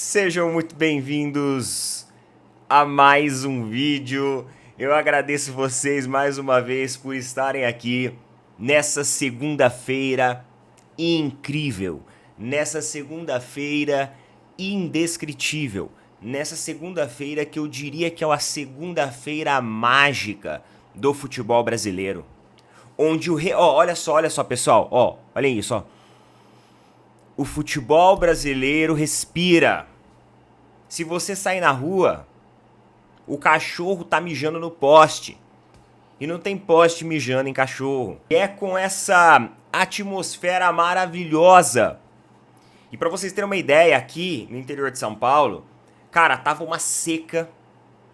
Sejam muito bem-vindos a mais um vídeo. Eu agradeço vocês mais uma vez por estarem aqui nessa segunda-feira incrível, nessa segunda-feira indescritível, nessa segunda-feira que eu diria que é a segunda-feira mágica do futebol brasileiro. Onde olha só, pessoal, olha isso, ó. O futebol brasileiro respira. Se você sair na rua, o cachorro tá mijando no poste. E não tem poste mijando em cachorro. É com essa atmosfera maravilhosa. E pra vocês terem uma ideia, aqui no interior de São Paulo, cara, tava uma seca,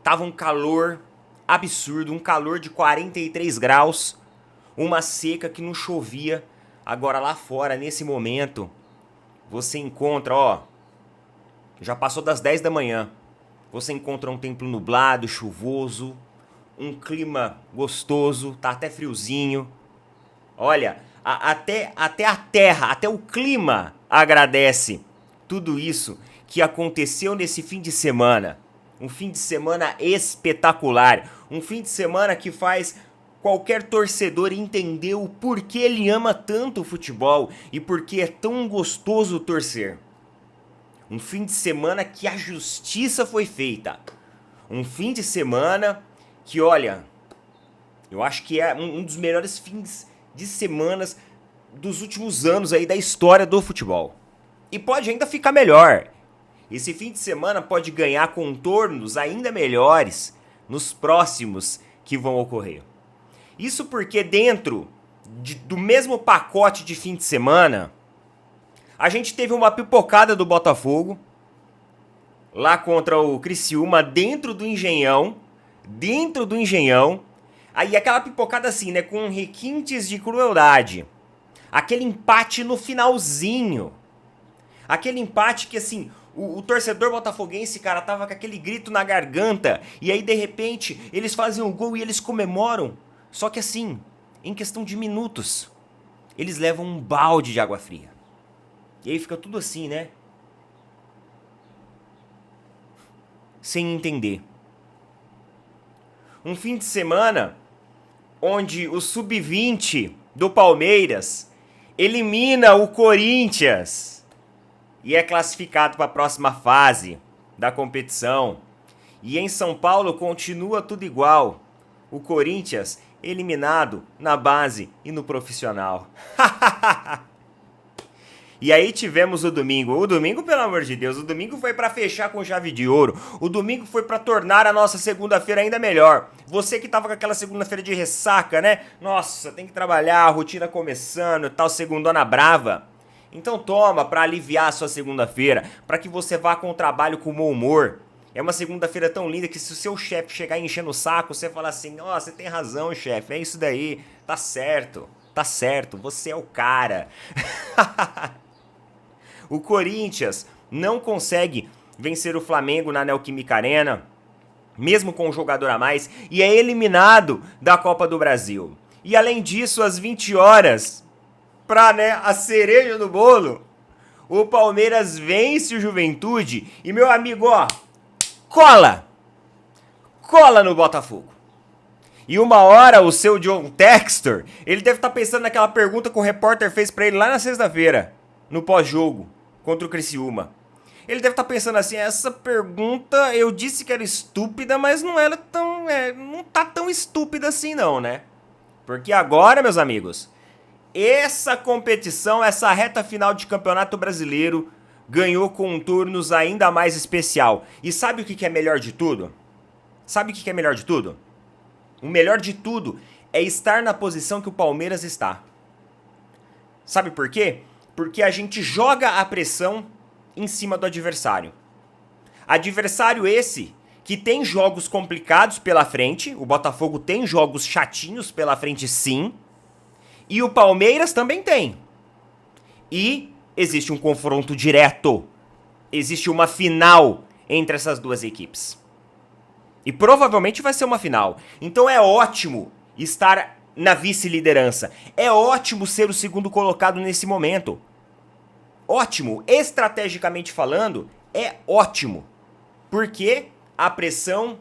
tava um calor absurdo, um calor de 43 graus, uma seca que não chovia. Agora lá fora, nesse momento, você encontra, já passou das 10 da manhã, você encontra um tempo nublado, chuvoso, um clima gostoso, tá até friozinho. Olha, até a terra, até o clima agradece tudo isso que aconteceu nesse fim de semana. Um fim de semana espetacular, um fim de semana que faz qualquer torcedor entender o porquê ele ama tanto o futebol e porquê é tão gostoso torcer. Um fim de semana que a justiça foi feita. Um fim de semana que, olha, eu acho que é um dos melhores fins de semanas dos últimos anos aí da história do futebol. E pode ainda ficar melhor. Esse fim de semana pode ganhar contornos ainda melhores nos próximos que vão ocorrer. Isso porque dentro do mesmo pacote de fim de semana, a gente teve uma pipocada do Botafogo, lá contra o Criciúma, dentro do Engenhão, aí aquela pipocada assim, né, com requintes de crueldade, aquele empate no finalzinho, aquele empate que assim, o torcedor botafoguense, cara, tava com aquele grito na garganta, e aí de repente eles fazem um gol e eles comemoram. Só que assim, em questão de minutos, eles levam um balde de água fria. E aí fica tudo assim, né? Sem entender. Um fim de semana onde o sub-20 do Palmeiras elimina o Corinthians e é classificado para a próxima fase da competição. E em São Paulo continua tudo igual. O Corinthians eliminado na base e no profissional. E aí tivemos o domingo. O domingo, pelo amor de Deus, o domingo foi pra fechar com chave de ouro. O domingo foi pra tornar a nossa segunda-feira ainda melhor. Você que tava com aquela segunda-feira de ressaca, né? Nossa, tem que trabalhar, a rotina começando, tal, segundona brava. Então toma pra aliviar a sua segunda-feira, pra que você vá com o trabalho com bom humor. É uma segunda-feira tão linda que se o seu chefe chegar enchendo o saco, você fala assim, você tem razão, chefe, é isso daí, tá certo, você é o cara. O Corinthians não consegue vencer o Flamengo na Neoquímica Arena, mesmo com um jogador a mais, e é eliminado da Copa do Brasil. E além disso, às 20 horas, a cereja do bolo, o Palmeiras vence o Juventude e, meu amigo, cola no Botafogo. E uma hora o seu John Textor, ele deve estar pensando naquela pergunta que o repórter fez pra ele lá na sexta-feira, no pós-jogo, contra o Criciúma. Ele deve estar pensando assim, essa pergunta eu disse que era estúpida, mas não tá tão estúpida assim não, né? Porque agora, meus amigos, essa competição, essa reta final de Campeonato Brasileiro ganhou contornos ainda mais especial. E sabe o que é melhor de tudo? O melhor de tudo é estar na posição que o Palmeiras está. Sabe por quê? Porque a gente joga a pressão em cima do adversário. Adversário esse que tem jogos complicados pela frente, o Botafogo tem jogos chatinhos pela frente sim, e o Palmeiras também tem. E existe um confronto direto. Existe uma final entre essas duas equipes. E provavelmente vai ser uma final. Então é ótimo estar na vice-liderança. É ótimo ser o segundo colocado nesse momento. Ótimo, estrategicamente falando, é ótimo, porque a pressão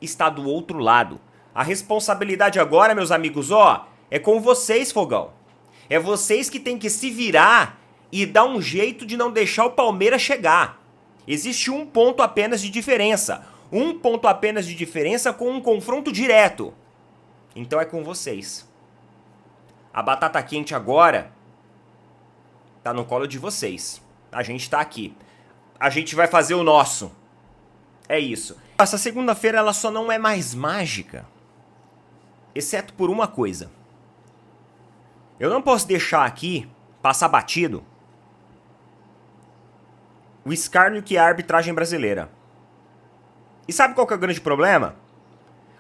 está do outro lado. A responsabilidade agora, meus amigos, ó, é com vocês, Fogão. É vocês que tem que se virar e dar um jeito de não deixar o Palmeiras chegar. Existe um ponto apenas de diferença. Um ponto apenas de diferença com um confronto direto. Então é com vocês. A batata quente agora tá no colo de vocês. A gente tá aqui. A gente vai fazer o nosso. É isso. Essa segunda-feira ela só não é mais mágica, exceto por uma coisa. Eu não posso deixar aqui passar batido o escárnio que é a arbitragem brasileira. E sabe qual que é o grande problema?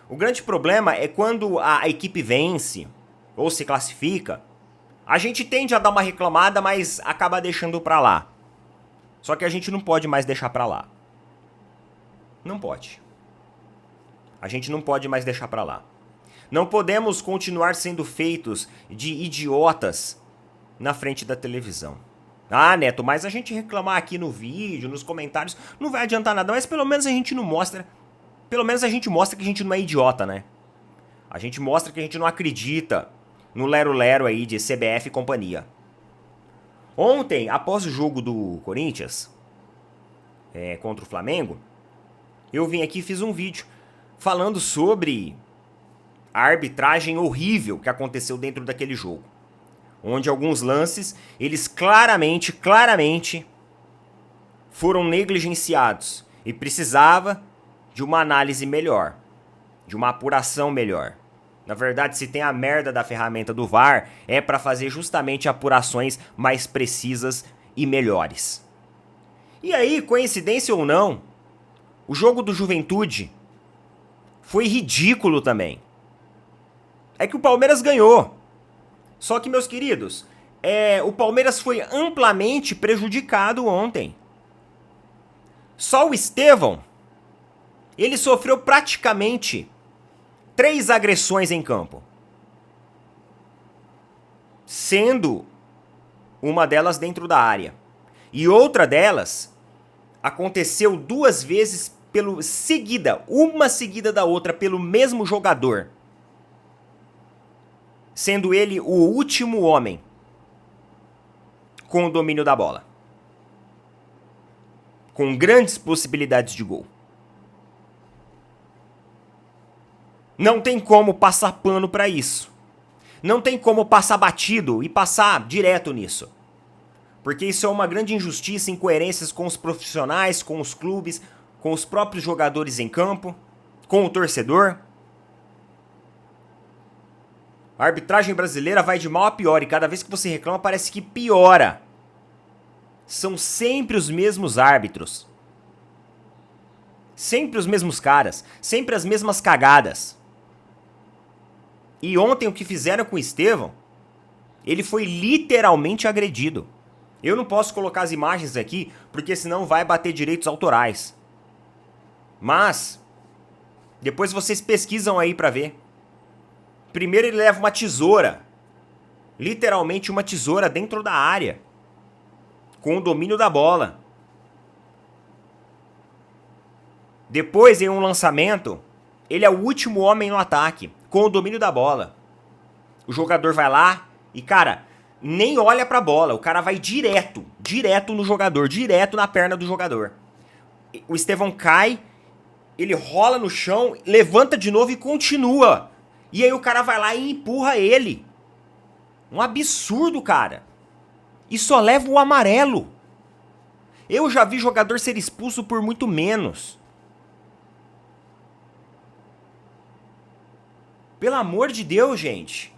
O grande problema é quando a equipe vence ou se classifica, a gente tende a dar uma reclamada, mas acaba deixando pra lá. Só que a gente não pode mais deixar pra lá. Não pode. A gente não pode mais deixar pra lá. Não podemos continuar sendo feitos de idiotas na frente da televisão. Ah, Neto, mas a gente reclamar aqui no vídeo, nos comentários, não vai adiantar nada, mas pelo menos a gente não mostra. Pelo menos a gente mostra que a gente não é idiota, né? A gente mostra que a gente não acredita no lero-lero aí de CBF e companhia. Ontem, após o jogo do Corinthians contra o Flamengo, eu vim aqui e fiz um vídeo falando sobre a arbitragem horrível que aconteceu dentro daquele jogo. Onde alguns lances, eles claramente foram negligenciados. E precisava de uma análise melhor, de uma apuração melhor. Na verdade, se tem a merda da ferramenta do VAR, é para fazer justamente apurações mais precisas e melhores. E aí, coincidência ou não, o jogo do Juventude foi ridículo também. É que o Palmeiras ganhou. Só que, meus queridos, o Palmeiras foi amplamente prejudicado ontem. Só o Estevão, ele sofreu praticamente 3 agressões em campo. Sendo uma delas dentro da área. E outra delas aconteceu 2 vezes seguida, uma seguida da outra, pelo mesmo jogador. Sendo ele o último homem com o domínio da bola. Com grandes possibilidades de gol. Não tem como passar pano para isso. Não tem como passar batido e passar direto nisso. Porque isso é uma grande injustiça, incoerências com os profissionais, com os clubes, com os próprios jogadores em campo, com o torcedor. A arbitragem brasileira vai de mal a pior e cada vez que você reclama parece que piora. São sempre os mesmos árbitros. Sempre os mesmos caras. Sempre as mesmas cagadas. E ontem o que fizeram com o Estevão, ele foi literalmente agredido. Eu não posso colocar as imagens aqui porque senão vai bater direitos autorais. Mas depois vocês pesquisam aí pra ver. Primeiro ele leva uma tesoura. Literalmente uma tesoura dentro da área. Com o domínio da bola. Depois, em um lançamento, ele é o último homem no ataque. Com o domínio da bola. O jogador vai lá e, cara, nem olha pra bola. O cara vai direto no jogador. Direto na perna do jogador. O Estevão cai, ele rola no chão, levanta de novo e continua. E aí o cara vai lá e empurra ele. Um absurdo, cara. E só leva o amarelo. Eu já vi jogador ser expulso por muito menos. Pelo amor de Deus, gente.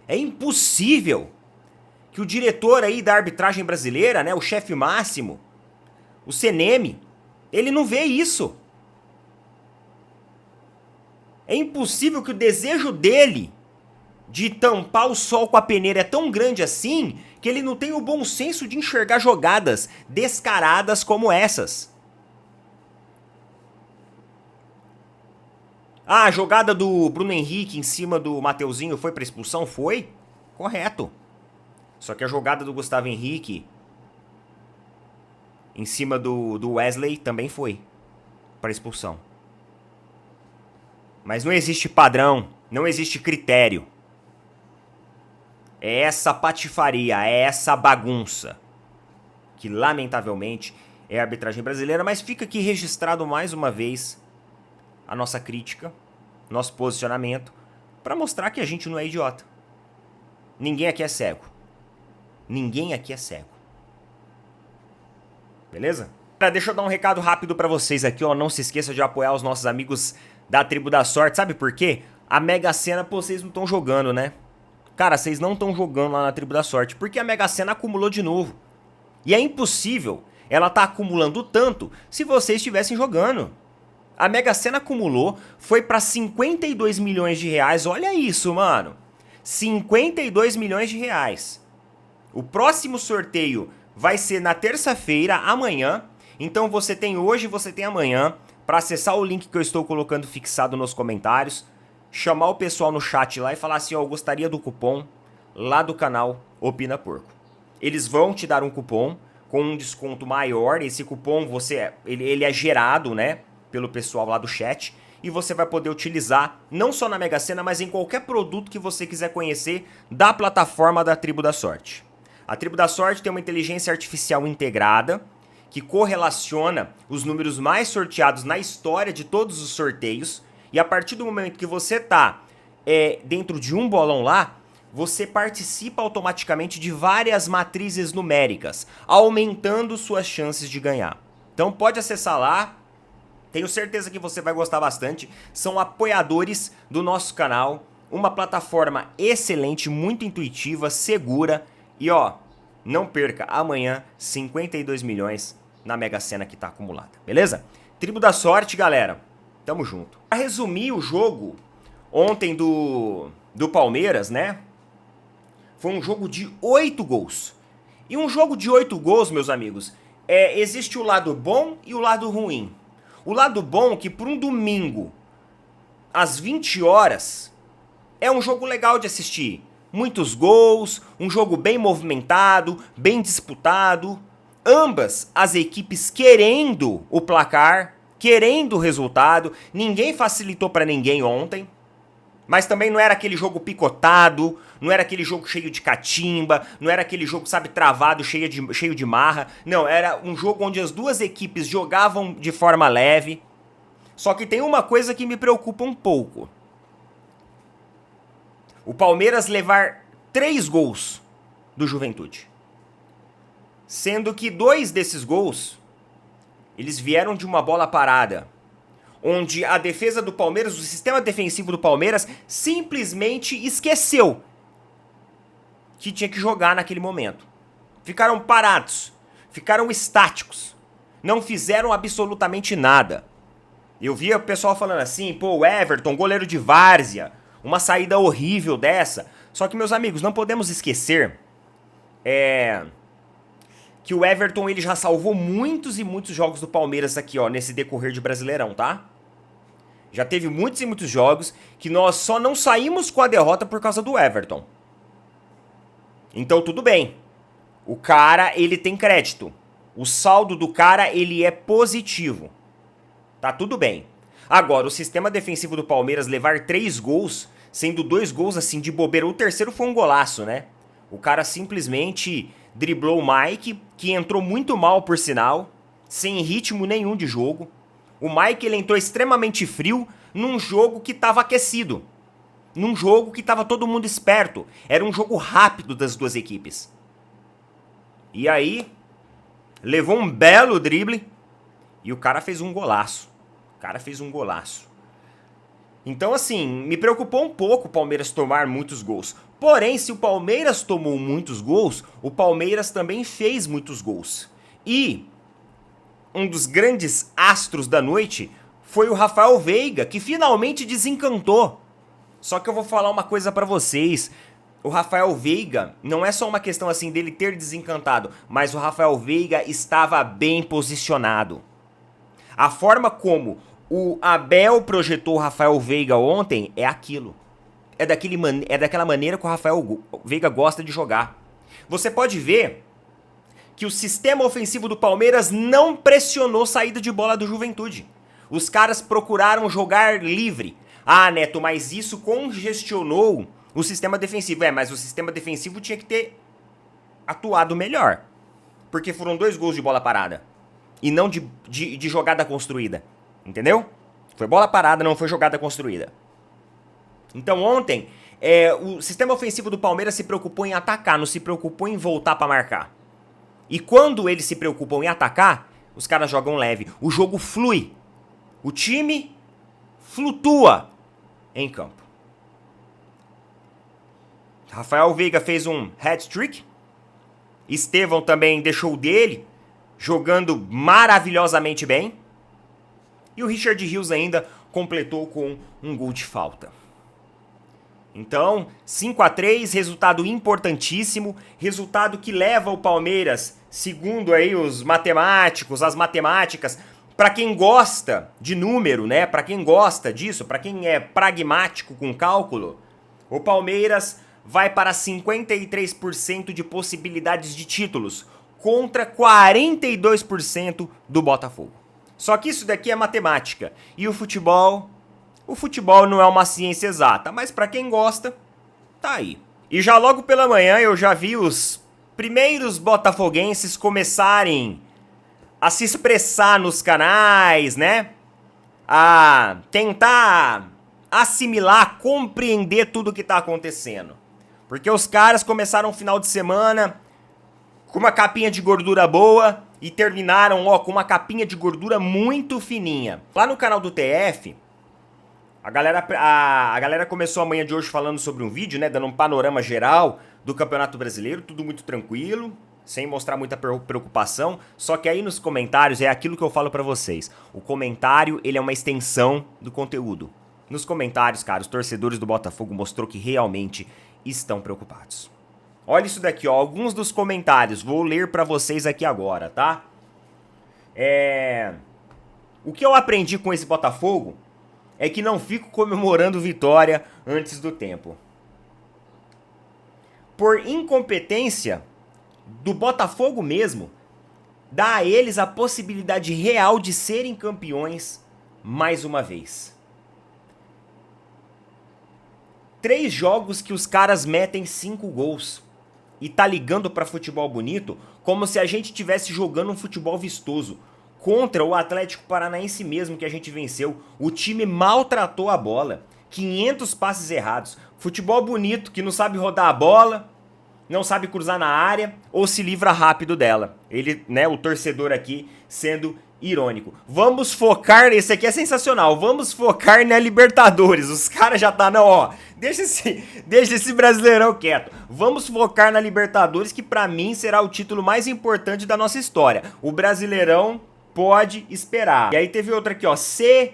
É impossível que o diretor aí da arbitragem brasileira, né, o chefe máximo, o CNM, ele não vê isso. É impossível que o desejo dele de tampar o sol com a peneira é tão grande assim que ele não tem o bom senso de enxergar jogadas descaradas como essas. Ah, a jogada do Bruno Henrique em cima do Mateuzinho foi para expulsão? Foi? Correto. Só que a jogada do Gustavo Henrique em cima do Wesley também foi para expulsão. Mas não existe padrão, não existe critério. É essa patifaria, é essa bagunça que lamentavelmente é a arbitragem brasileira, mas fica aqui registrado mais uma vez a nossa crítica, nosso posicionamento, para mostrar que a gente não é idiota. Ninguém aqui é cego. Ninguém aqui é cego. Beleza? Deixa eu dar um recado rápido pra vocês aqui, ó. Não se esqueça de apoiar os nossos amigos da Tribo da Sorte. Sabe por quê? A Mega Sena, pô, vocês não estão jogando, né? Cara, vocês não estão jogando lá na Tribo da Sorte, porque a Mega Sena acumulou de novo. E é impossível ela tá acumulando tanto se vocês estivessem jogando. A Mega Sena acumulou, foi pra 52 milhões de reais. Olha isso, mano. 52 milhões de reais. O próximo sorteio vai ser na terça-feira, amanhã. Então você tem hoje e você tem amanhã para acessar o link que eu estou colocando fixado nos comentários, chamar o pessoal no chat lá e falar assim, ó, eu gostaria do cupom lá do canal Opina Porco. Eles vão te dar um cupom com um desconto maior. Esse cupom ele é gerado, né, pelo pessoal lá do chat, e você vai poder utilizar não só na Mega Sena, mas em qualquer produto que você quiser conhecer da plataforma da Tribo da Sorte. A Tribo da Sorte tem uma inteligência artificial integrada que correlaciona os números mais sorteados na história de todos os sorteios, e a partir do momento que você tá dentro de um bolão lá, você participa automaticamente de várias matrizes numéricas, aumentando suas chances de ganhar. Então pode acessar lá, tenho certeza que você vai gostar bastante. São apoiadores do nosso canal, uma plataforma excelente, muito intuitiva, segura. E ó, não perca, amanhã 52 milhões na Mega Sena que tá acumulada, beleza? Tribo da Sorte, galera, tamo junto. Pra resumir o jogo ontem do Palmeiras, né? Foi um jogo de 8 gols. E um jogo de 8 gols, meus amigos, existe o lado bom e o lado ruim. O lado bom é que por um domingo, às 20 horas, é um jogo legal de assistir. Muitos gols, um jogo bem movimentado, bem disputado. Ambas as equipes querendo o placar, querendo o resultado. Ninguém facilitou para ninguém ontem. Mas também não era aquele jogo picotado, não era aquele jogo cheio de catimba, não era aquele jogo, sabe, travado, cheio de marra. Não, era um jogo onde as duas equipes jogavam de forma leve. Só que tem uma coisa que me preocupa um pouco. O Palmeiras levar 3 gols do Juventude. Sendo que 2 desses gols, eles vieram de uma bola parada. Onde a defesa do Palmeiras, o sistema defensivo do Palmeiras, simplesmente esqueceu que tinha que jogar naquele momento. Ficaram parados, ficaram estáticos, não fizeram absolutamente nada. Eu via o pessoal falando assim, pô, o Everton, goleiro de várzea, uma saída horrível dessa. Só que, meus amigos, não podemos esquecer que o Everton ele já salvou muitos e muitos jogos do Palmeiras aqui, ó, nesse decorrer de Brasileirão, tá? Já teve muitos e muitos jogos que nós só não saímos com a derrota por causa do Everton. Então tudo bem. O cara, ele tem crédito. O saldo do cara, ele é positivo. Tá tudo bem. Agora, o sistema defensivo do Palmeiras levar 3 gols, sendo 2 gols assim de bobeira. O terceiro foi um golaço, né? O cara simplesmente driblou o Mike, que entrou muito mal por sinal, sem ritmo nenhum de jogo. O Mike ele entrou extremamente frio num jogo que estava aquecido. Num jogo que estava todo mundo esperto. Era um jogo rápido das duas equipes. E aí, levou um belo drible e o cara fez um golaço. O cara fez um golaço. Então, assim, me preocupou um pouco o Palmeiras tomar muitos gols. Porém, se o Palmeiras tomou muitos gols, o Palmeiras também fez muitos gols. E um dos grandes astros da noite foi o Rafael Veiga, que finalmente desencantou. Só que eu vou falar uma coisa pra vocês. O Rafael Veiga, não é só uma questão assim dele ter desencantado, mas o Rafael Veiga estava bem posicionado. A forma como o Abel projetou o Rafael Veiga ontem é aquilo. É daquela maneira que o Rafael Veiga gosta de jogar. Você pode ver que o sistema ofensivo do Palmeiras não pressionou saída de bola do Juventude. Os caras procuraram jogar livre. Ah, Neto, mas isso congestionou o sistema defensivo. Mas o sistema defensivo tinha que ter atuado melhor. Porque foram 2 gols de bola parada. E não de jogada construída. Entendeu? Foi bola parada, não foi jogada construída. Então ontem, o sistema ofensivo do Palmeiras se preocupou em atacar, não se preocupou em voltar pra marcar. E quando eles se preocupam em atacar, os caras jogam leve. O jogo flui. O time flutua em campo. Rafael Veiga fez um hat-trick. Estevão também deixou o dele, jogando maravilhosamente bem. E o Richard Rios ainda completou com um gol de falta. Então, 5-3, resultado importantíssimo, resultado que leva o Palmeiras, segundo aí os matemáticos, as matemáticas, para quem gosta de número, né? Para quem gosta disso, para quem é pragmático com cálculo, o Palmeiras vai para 53% de possibilidades de títulos, contra 42% do Botafogo. Só que isso daqui é matemática, e o futebol não é uma ciência exata, mas para quem gosta, tá aí. E já logo pela manhã eu já vi os primeiros botafoguenses começarem a se expressar nos canais, né? A tentar assimilar, compreender tudo o que tá acontecendo. Porque os caras começaram o final de semana com uma capinha de gordura boa e terminaram, com uma capinha de gordura muito fininha. Lá no canal do TF, a galera começou a manhã de hoje falando sobre um vídeo, né, dando um panorama geral do Campeonato Brasileiro, tudo muito tranquilo, sem mostrar muita preocupação, só que aí nos comentários é aquilo que eu falo pra vocês. O comentário, ele é uma extensão do conteúdo. Nos comentários, cara, os torcedores do Botafogo mostrou que realmente estão preocupados. Olha isso daqui, ó, alguns dos comentários, vou ler pra vocês aqui agora, tá? O que eu aprendi com esse Botafogo é que não fico comemorando vitória antes do tempo. Por incompetência do Botafogo mesmo, dá a eles a possibilidade real de serem campeões mais uma vez. 3 jogos que os caras metem 5 gols. E tá ligando pra futebol bonito como se a gente estivesse jogando um futebol vistoso. Contra o Atlético Paranaense mesmo que a gente venceu. O time maltratou a bola. 500 passes errados. Futebol bonito que não sabe rodar a bola, não sabe cruzar na área ou se livra rápido dela. Ele, né, o torcedor aqui sendo irônico. Vamos focar, esse aqui é sensacional, vamos focar na Libertadores. Os caras já tá, não, ó, deixa esse Brasileirão quieto. Vamos focar na Libertadores, que pra mim será o título mais importante da nossa história. O Brasileirão pode esperar. E aí teve outra aqui, ó, C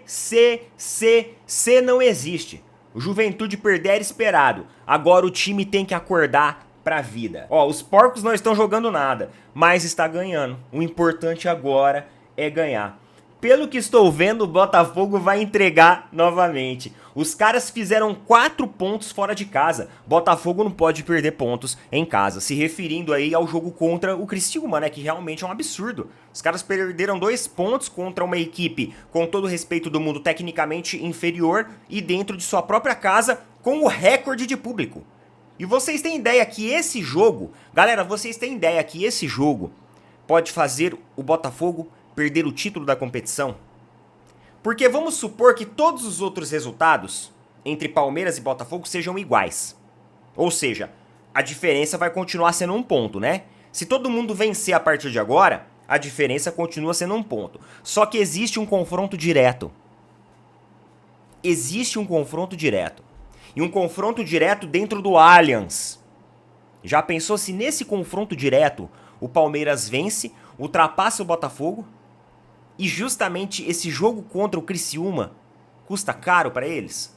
não existe. O Juventude perder era esperado. Agora o time tem que acordar pra vida. Ó, os porcos não estão jogando nada, mas está ganhando. O importante agora é ganhar. Pelo que estou vendo, o Botafogo vai entregar novamente. Os caras fizeram 4 pontos fora de casa. Botafogo não pode perder pontos em casa. Se referindo aí ao jogo contra o Criciúma, né? Que realmente é um absurdo. Os caras perderam 2 pontos contra uma equipe, com todo o respeito do mundo, tecnicamente inferior e dentro de sua própria casa, com o recorde de público. E vocês têm ideia que esse jogo, galera, vocês têm ideia que esse jogo pode fazer o Botafogo perder o título da competição? Porque vamos supor que todos os outros resultados entre Palmeiras e Botafogo sejam iguais. Ou seja, a diferença vai continuar sendo 1 ponto, né? Se todo mundo vencer a partir de agora, a diferença continua sendo 1 ponto. Só que existe um confronto direto. Existe um confronto direto. E um confronto direto dentro do Allianz. Já pensou se nesse confronto direto o Palmeiras vence, ultrapassa o Botafogo? E justamente esse jogo contra o Criciúma custa caro para eles?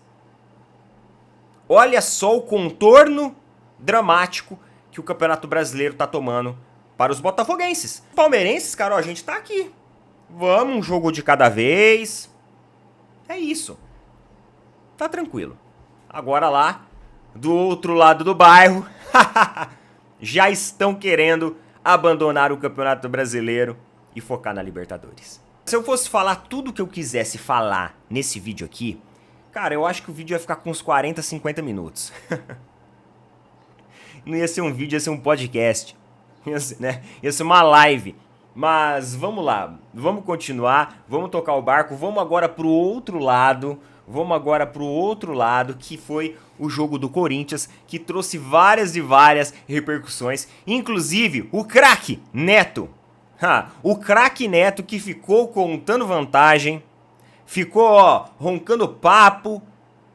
Olha só o contorno dramático que o Campeonato Brasileiro tá tomando para os botafoguenses. Palmeirenses, cara, ó, a gente tá aqui. Vamos, um jogo de cada vez. É isso. Tá tranquilo. Agora lá, do outro lado do bairro, já estão querendo abandonar o Campeonato Brasileiro e focar na Libertadores. Se eu fosse falar tudo que eu quisesse falar nesse vídeo aqui, cara, eu acho que o vídeo ia ficar com uns 40, 50 minutos. Não ia ser um vídeo, ia ser um podcast. Ia ser uma live. Mas vamos lá, vamos continuar, vamos tocar o barco, vamos agora pro outro lado. Vamos agora pro outro lado, que foi o jogo do Corinthians, que trouxe várias e várias repercussões. Inclusive, o craque Neto. O craque Neto que ficou contando vantagem, ficou roncando papo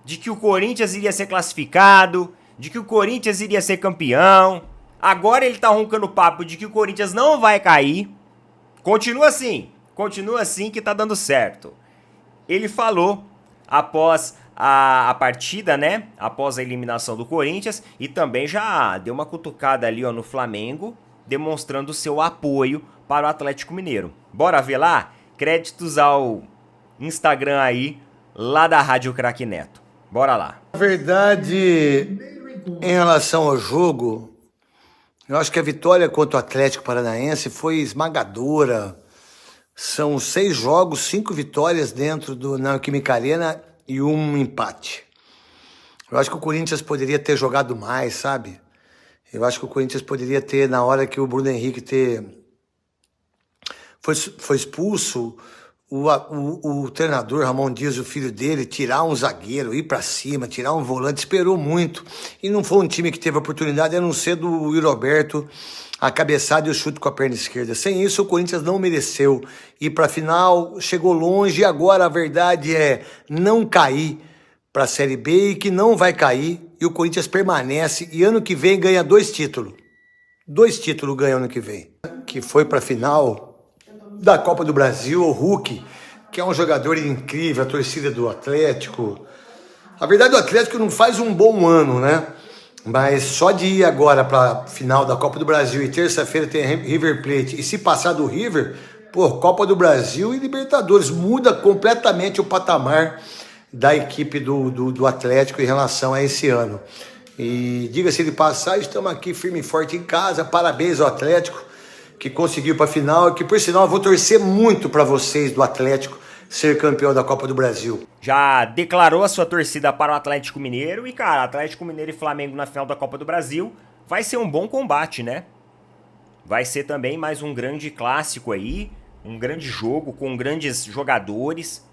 de que o Corinthians iria ser classificado, de que o Corinthians iria ser campeão. Agora ele tá roncando papo de que o Corinthians não vai cair. Continua assim que tá dando certo. Ele falou após a partida, né? Após a eliminação do Corinthians, e também já deu uma cutucada ali no Flamengo, demonstrando seu apoio para o Atlético Mineiro. Bora ver lá? Créditos ao Instagram aí, lá da Rádio Craque Neto. Bora lá. Na verdade, em relação ao jogo, eu acho que a vitória contra o Atlético Paranaense foi esmagadora. São 6 jogos, 5 vitórias dentro do Neoquímica Arena e um empate. Eu acho que o Corinthians poderia ter jogado mais, sabe? Eu acho que o Corinthians poderia ter, na hora que o Bruno Henrique foi expulso, o treinador Ramon Dias, o filho dele, tirar um zagueiro, ir pra cima, tirar um volante, esperou muito. E não foi um time que teve oportunidade, a não ser do Will Roberto, a cabeçada e o chute com a perna esquerda. Sem isso, o Corinthians não mereceu ir pra final, chegou longe, e agora a verdade é não cair pra Série B, e que não vai cair, e o Corinthians permanece, e ano que vem ganha 2 títulos. 2 títulos ganha ano que vem. Que foi pra final da Copa do Brasil, o Hulk, que é um jogador incrível, a torcida do Atlético. A verdade, o Atlético não faz um bom ano, né? Mas só de ir agora para final da Copa do Brasil e terça-feira tem River Plate, e se passar do River, Copa do Brasil e Libertadores, muda completamente o patamar da equipe do Atlético em relação a esse ano. E diga-se de passagem, estamos aqui firme e forte em casa, parabéns ao Atlético, que conseguiu para a final, que por sinal eu vou torcer muito para vocês do Atlético ser campeão da Copa do Brasil. Já declarou a sua torcida para o Atlético Mineiro e, cara, Atlético Mineiro e Flamengo na final da Copa do Brasil vai ser um bom combate, né? Vai ser também mais um grande clássico aí, um grande jogo com grandes jogadores.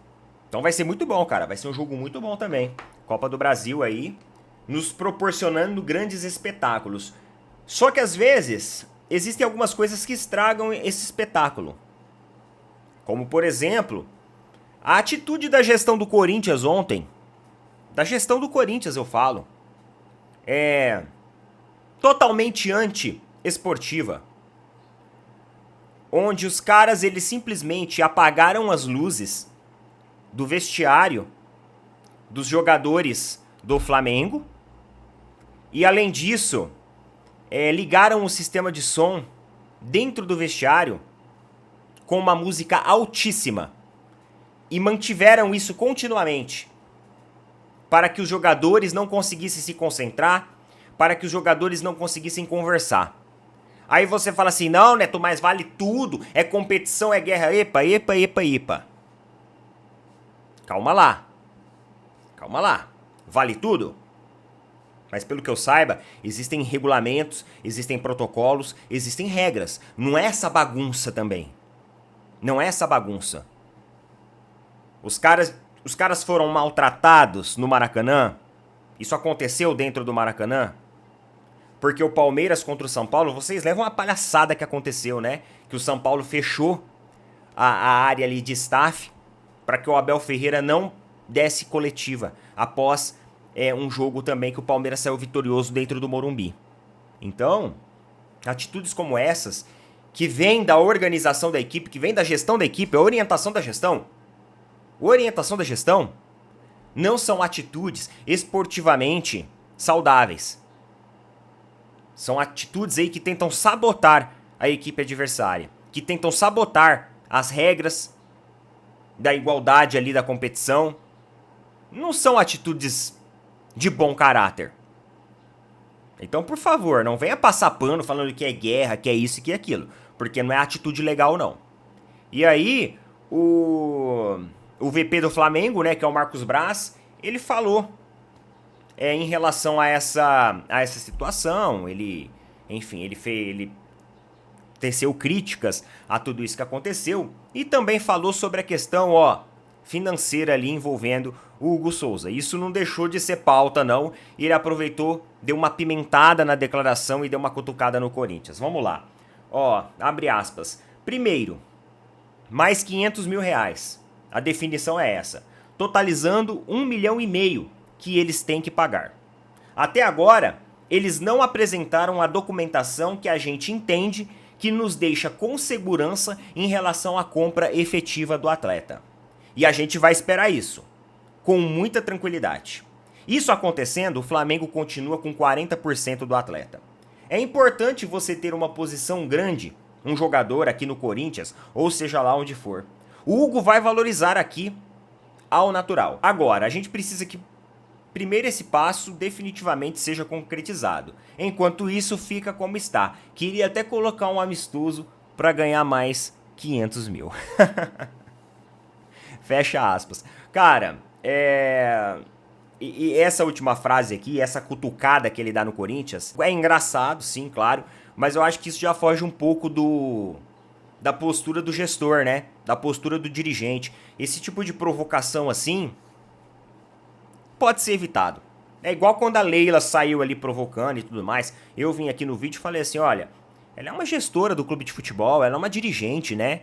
Então vai ser muito bom, cara, vai ser um jogo muito bom também. Copa do Brasil aí, nos proporcionando grandes espetáculos. Só que às vezes existem algumas coisas que estragam esse espetáculo. Como, por exemplo, a atitude da gestão do Corinthians ontem. Da gestão do Corinthians, eu falo. É totalmente anti-esportiva. Onde os caras, eles simplesmente apagaram as luzes do vestiário dos jogadores do Flamengo. E além disso, ligaram o sistema de som dentro do vestiário com uma música altíssima e mantiveram isso continuamente para que os jogadores não conseguissem se concentrar, para que os jogadores não conseguissem conversar. Aí você fala assim, não, Neto, mas vale tudo, é competição, é guerra, epa. Calma lá, vale tudo? Mas pelo que eu saiba, existem regulamentos, existem protocolos, existem regras. Não é essa bagunça também. Não é essa bagunça. Os caras foram maltratados no Maracanã. Isso aconteceu dentro do Maracanã. Porque o Palmeiras contra o São Paulo, vocês levam a palhaçada que aconteceu, né? Que o São Paulo fechou a área ali de staff para que o Abel Ferreira não desse coletiva após um jogo também que o Palmeiras saiu vitorioso dentro do Morumbi. Então, atitudes como essas, que vêm da organização da equipe, que vêm da gestão da equipe, a orientação da gestão, não são atitudes esportivamente saudáveis. São atitudes aí que tentam sabotar a equipe adversária, que tentam sabotar as regras da igualdade ali da competição. Não são atitudes de bom caráter. Então, por favor, não venha passar pano falando que é guerra, que é isso e que é aquilo, porque não é atitude legal, não. E aí, o VP do Flamengo, né, que é o Marcos Braz, ele falou em relação a essa situação. Ele, enfim, ele teceu críticas a tudo isso que aconteceu e também falou sobre a questão, financeira ali envolvendo o Hugo Souza. Isso não deixou de ser pauta, não. E ele aproveitou, deu uma pimentada na declaração e deu uma cutucada no Corinthians. Vamos lá. Abre aspas. Primeiro, mais 500 mil reais. A definição é essa. Totalizando 1,5 milhão que eles têm que pagar. Até agora, eles não apresentaram a documentação que a gente entende que nos deixa com segurança em relação à compra efetiva do atleta. E a gente vai esperar isso, com muita tranquilidade. Isso acontecendo, o Flamengo continua com 40% do atleta. É importante você ter uma posição grande, um jogador aqui no Corinthians, ou seja lá onde for. O Hugo vai valorizar aqui ao natural. Agora, a gente precisa que primeiro esse passo definitivamente seja concretizado. Enquanto isso, fica como está. Queria até colocar um amistoso para ganhar mais 500 mil. Fecha aspas. Cara, E essa última frase aqui, essa cutucada que ele dá no Corinthians, é engraçado, sim, claro, mas eu acho que isso já foge um pouco da postura do gestor, né? Da postura do dirigente. Esse tipo de provocação assim pode ser evitado. É igual quando a Leila saiu ali provocando e tudo mais. Eu vim aqui no vídeo e falei assim, olha, ela é uma gestora do clube de futebol, ela é uma dirigente, né?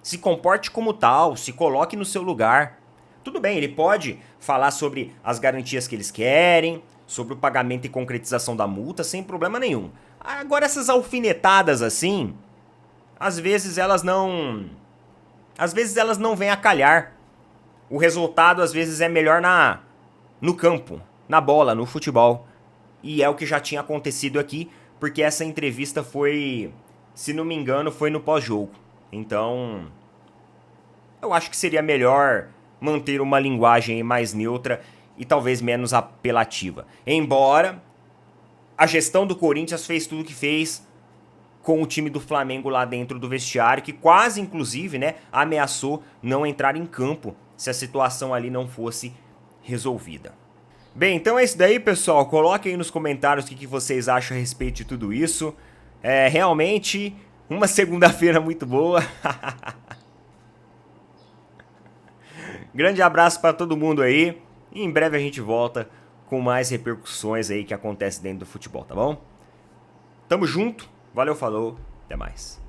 Se comporte como tal, se coloque no seu lugar. Tudo bem, ele pode falar sobre as garantias que eles querem, sobre o pagamento e concretização da multa, sem problema nenhum. Agora essas alfinetadas assim, às vezes elas não vêm a calhar. O resultado às vezes é melhor no campo, na bola, no futebol. E é o que já tinha acontecido aqui, porque essa entrevista foi, se não me engano, foi no pós-jogo. Então, eu acho que seria melhor manter uma linguagem mais neutra e talvez menos apelativa. Embora a gestão do Corinthians fez tudo o que fez com o time do Flamengo lá dentro do vestiário, que quase, inclusive, né, ameaçou não entrar em campo se a situação ali não fosse resolvida. Bem, então é isso daí, pessoal. Coloquem aí nos comentários o que vocês acham a respeito de tudo isso. É realmente uma segunda-feira muito boa. Grande abraço para todo mundo aí. E em breve a gente volta com mais repercussões aí que acontecem dentro do futebol, tá bom? Tamo junto. Valeu, falou. Até mais.